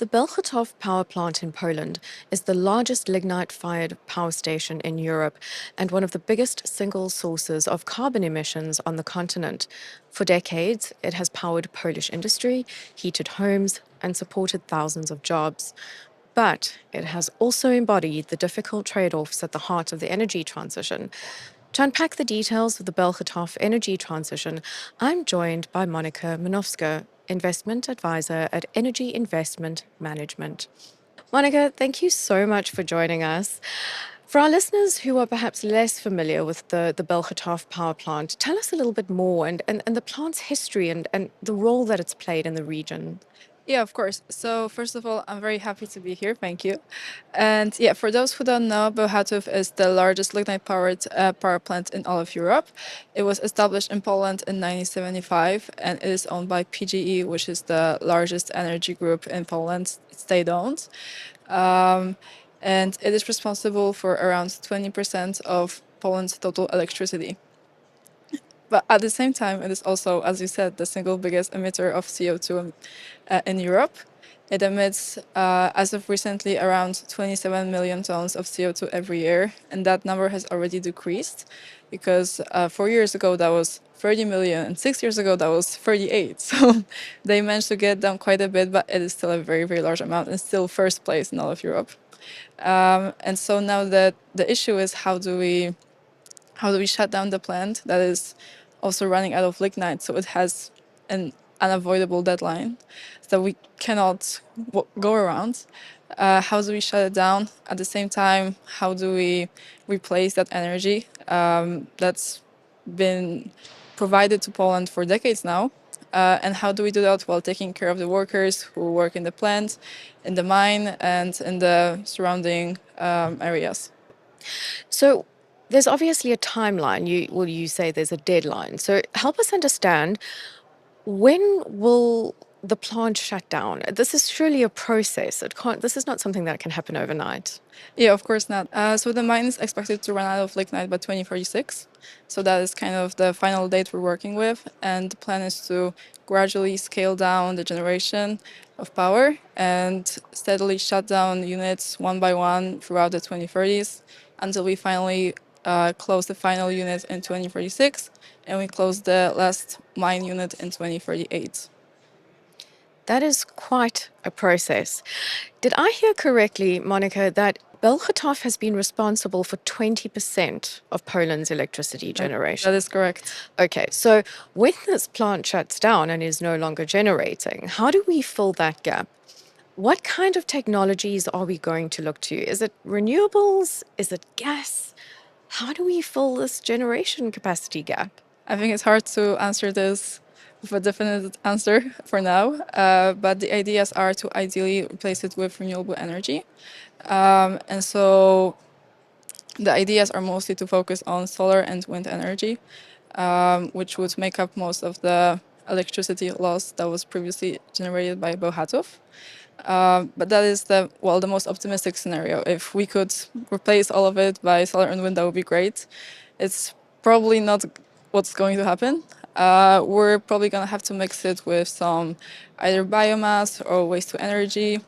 The Bełchatów power plant in Poland is the largest lignite-fired power station in Europe and one of the biggest single sources of carbon emissions on the continent. For decades, it has powered Polish industry, heated homes, and supported thousands of jobs. But it has also embodied the difficult trade-offs at the heart of the energy transition. To unpack the details of the Bełchatów energy transition, I'm joined by Monika Manowska, investment advisor at Energy Investment Management. Monika, thank you so much for joining us. For our listeners who are perhaps less familiar with the Bełchatów power plant, tell us a little bit more and the plant's history and the role that it's played in the region. Yeah, of course. So first of all, I'm very happy to be here. Thank you. And yeah, for those who don't know, Bełchatów is the largest lignite-powered power plant in all of Europe. It was established in Poland in 1975, and it is owned by PGE, which is the largest energy group in Poland. It's state-owned, and it is responsible for around 20% of Poland's total electricity. But at the same time, it is also, as you said, the single biggest emitter of CO2 in Europe. It emits, as of recently, around 27 million tons of CO2 every year, and that number has already decreased because 4 years ago that was 30 million, and 6 years ago that was 38. So they managed to get down quite a bit, but it is still a very, very large amount and still first place in all of Europe. And so now that the issue is how do we shut down the plant that is also running out of lignite, so it has an unavoidable deadline that we cannot go around. How do we shut it down? At the same time, how do we replace that energy that's been provided to Poland for decades now? And how do we do that while taking care of the workers who work in the plant, in the mine, and in the surrounding areas? So there's obviously a timeline. You say there's a deadline. So help us understand, when will the plant shut down? This is surely a process. This is not something that can happen overnight. Yeah, of course not. So the mine is expected to run out of lignite by 2046. So that is kind of the final date we're working with. And the plan is to gradually scale down the generation of power and steadily shut down units one by one throughout the 2030s until we finally close the final unit in 2046 and we close the last mine unit in 2038. That is quite a process. Did I hear correctly, Monika, that Bełchatów has been responsible for 20% of Poland's electricity generation? That is correct. Okay, so when this plant shuts down and is no longer generating, how do we fill that gap? What kind of technologies are we going to look to? Is it renewables? Is it gas? How do we fill this generation capacity gap? I think it's hard to answer this with a definite answer for now, but the ideas are to ideally replace it with renewable energy. And so the ideas are mostly to focus on solar and wind energy, which would make up most of the electricity loss that was previously generated by Bełchatów. But that is the most optimistic scenario. If we could replace all of it by solar and wind, that would be great. It's probably not what's going to happen. We're probably going to have to mix it with some either biomass or waste to energy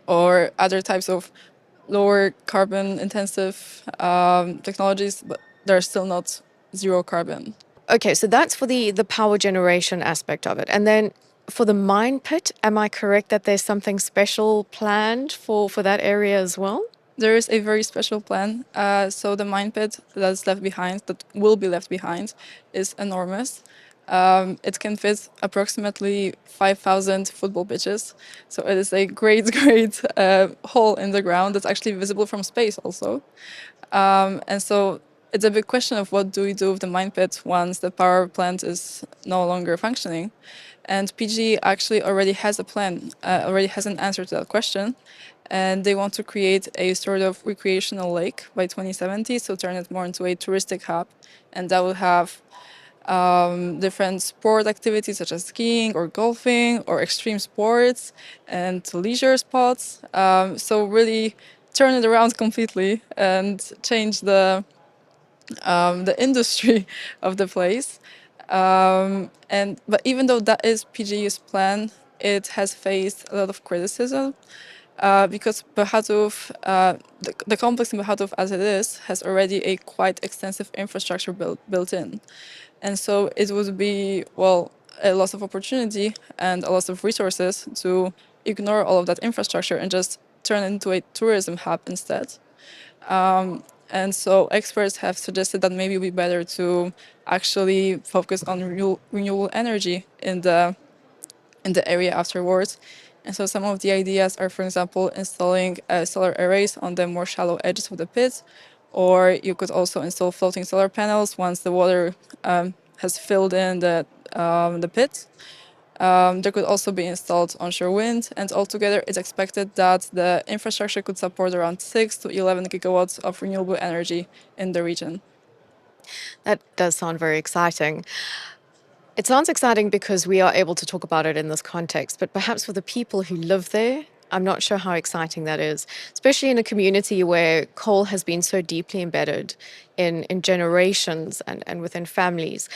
or other types of lower carbon intensive technologies, but they're still not zero carbon. Okay, so that's for the power generation aspect of it. And then for the mine pit, am I correct that there's something special planned for that area as well? There is a very special plan. So the mine pit that's left behind, that will be left behind, is enormous. It can fit approximately 5,000 football pitches. So it is a great, great hole in the ground that's actually visible from space also. And so it's a big question of what do we do with the mine pit once the power plant is no longer functioning. And PG actually already has a plan, already has an answer to that question. And they want to create a sort of recreational lake by 2070, so turn it more into a touristic hub. And that will have different sport activities such as skiing or golfing or extreme sports and leisure spots. So really turn it around completely and change the industry of the place. But even though that is PGU's plan, it has faced a lot of criticism because Bełchatów, the complex in Bełchatów as it is, has already a quite extensive infrastructure built in. And so it would be, well, a loss of opportunity and a loss of resources to ignore all of that infrastructure and just turn it into a tourism hub instead. And so experts have suggested that maybe it would be better to actually focus on renewable energy in the area afterwards. And so some of the ideas are, for example, installing solar arrays on the more shallow edges of the pit, or you could also install floating solar panels once the water has filled in the pit. There could also be installed onshore wind, and altogether it's expected that the infrastructure could support around 6 to 11 gigawatts of renewable energy in the region. That does sound very exciting. It sounds exciting because we are able to talk about it in this context, but perhaps for the people who live there, I'm not sure how exciting that is, especially in a community where coal has been so deeply embedded in generations and within families.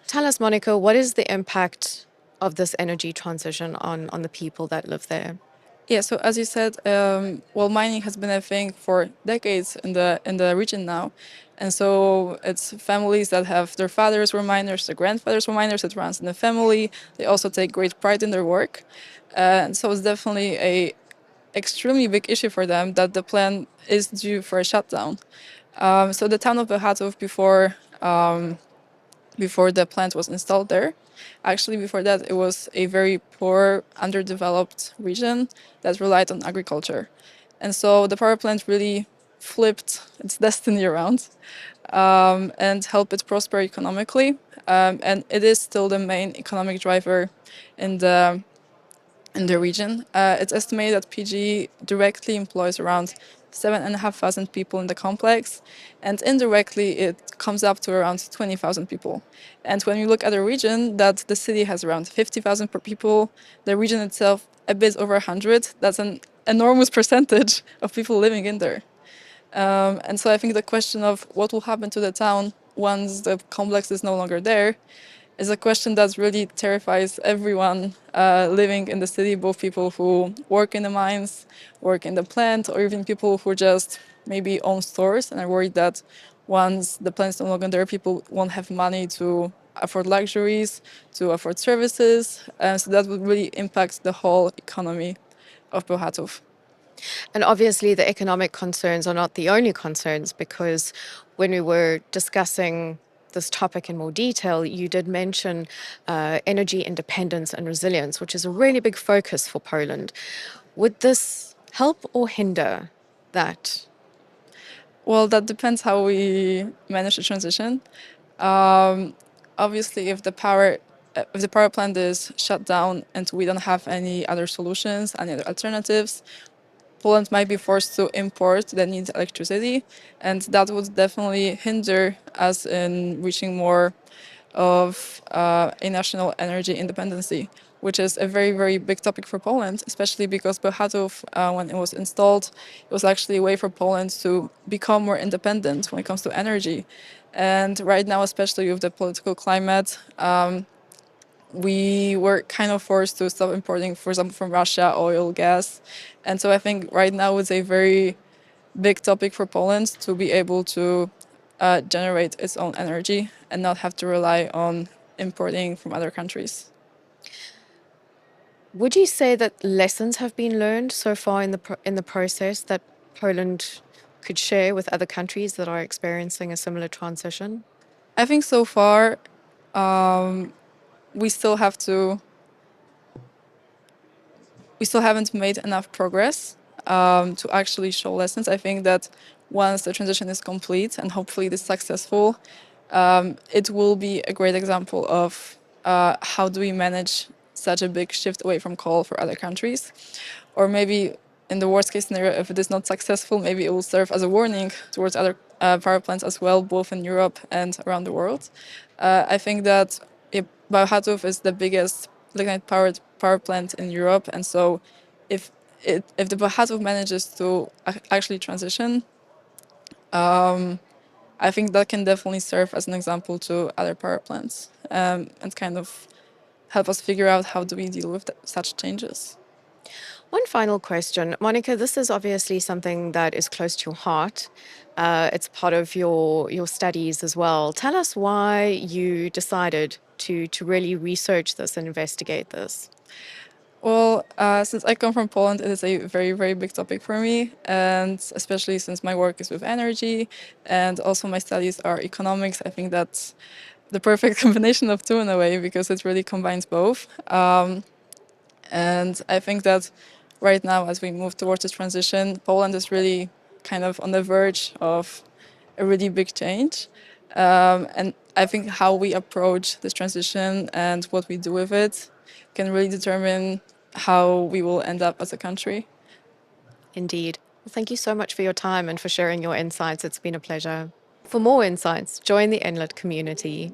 Tell us, Monica, what is the impact of this energy transition on the people that live there? Yeah, so as you said, well, mining has been a thing for decades in the region now, and so it's families that have their fathers were miners, their grandfathers were miners. It runs in the family. They also take great pride in their work, and so it's definitely a extremely big issue for them that the plant is due for a shutdown. So the town of Bełchatów before the plant was installed there. Actually, before that, it was a very poor, underdeveloped region that relied on agriculture. And so the power plant really flipped its destiny around and helped it prosper economically. And it is still the main economic driver in the region. It's estimated that PG directly employs around 7,500 people in the complex, and indirectly it comes up to around 20,000 people. And when you look at the region, that the city has around 50,000 per people, the region itself a bit over 100. That's an enormous percentage of people living in there. And so I think the question of what will happen to the town once the complex is no longer there is a question that really terrifies everyone living in the city, both people who work in the mines, work in the plant, or even people who just maybe own stores and are worried that once the plant's no longer there, people won't have money to afford luxuries, to afford services. So that would really impact the whole economy of Bełchatów. And obviously, the economic concerns are not the only concerns, because when we were discussing this topic in more detail, you did mention energy independence and resilience, which is a really big focus for Poland. Would this help or hinder that? Well, that depends how we manage the transition. Um, Obviously, if the power plant is shut down and we don't have any other solutions, any other alternatives, Poland might be forced to import the needed electricity, and that would definitely hinder us in reaching more of a national energy independency, which is a very, very big topic for Poland, especially because Bełchatów, when it was installed, it was actually a way for Poland to become more independent when it comes to energy. And right now, especially with the political climate, we were kind of forced to stop importing, for example, from Russia, oil, gas. And so I think right now it's a very big topic for Poland to be able to generate its own energy and not have to rely on importing from other countries. Would you say that lessons have been learned so far in the process that Poland could share with other countries that are experiencing a similar transition? I think so far um, we still have to we still haven't made enough progress to actually show lessons. I think that once the transition is complete and hopefully it is successful, it will be a great example of how do we manage such a big shift away from coal for other countries. Or maybe in the worst case scenario, if it is not successful, maybe it will serve as a warning towards other power plants as well, both in Europe and around the world. I think that Bełchatów is the biggest lignite-powered power plant in Europe, and so if if the Bełchatów manages to actually transition, I think that can definitely serve as an example to other power plants and kind of help us figure out how do we deal with such changes. One final question. Monica, this is obviously something that is close to your heart. It's part of your studies as well. Tell us why you decided to really research this and investigate this. Well, since I come from Poland, it is a very, very big topic for me, and especially since my work is with energy and also my studies are economics, I think that's the perfect combination of two in a way because it really combines both. And I think that right now, as we move towards this transition, Poland is really kind of on the verge of a really big change. And I think how we approach this transition and what we do with it can really determine how we will end up as a country. Indeed. Well, thank you so much for your time and for sharing your insights. It's been a pleasure. For more insights, join the Enlit community.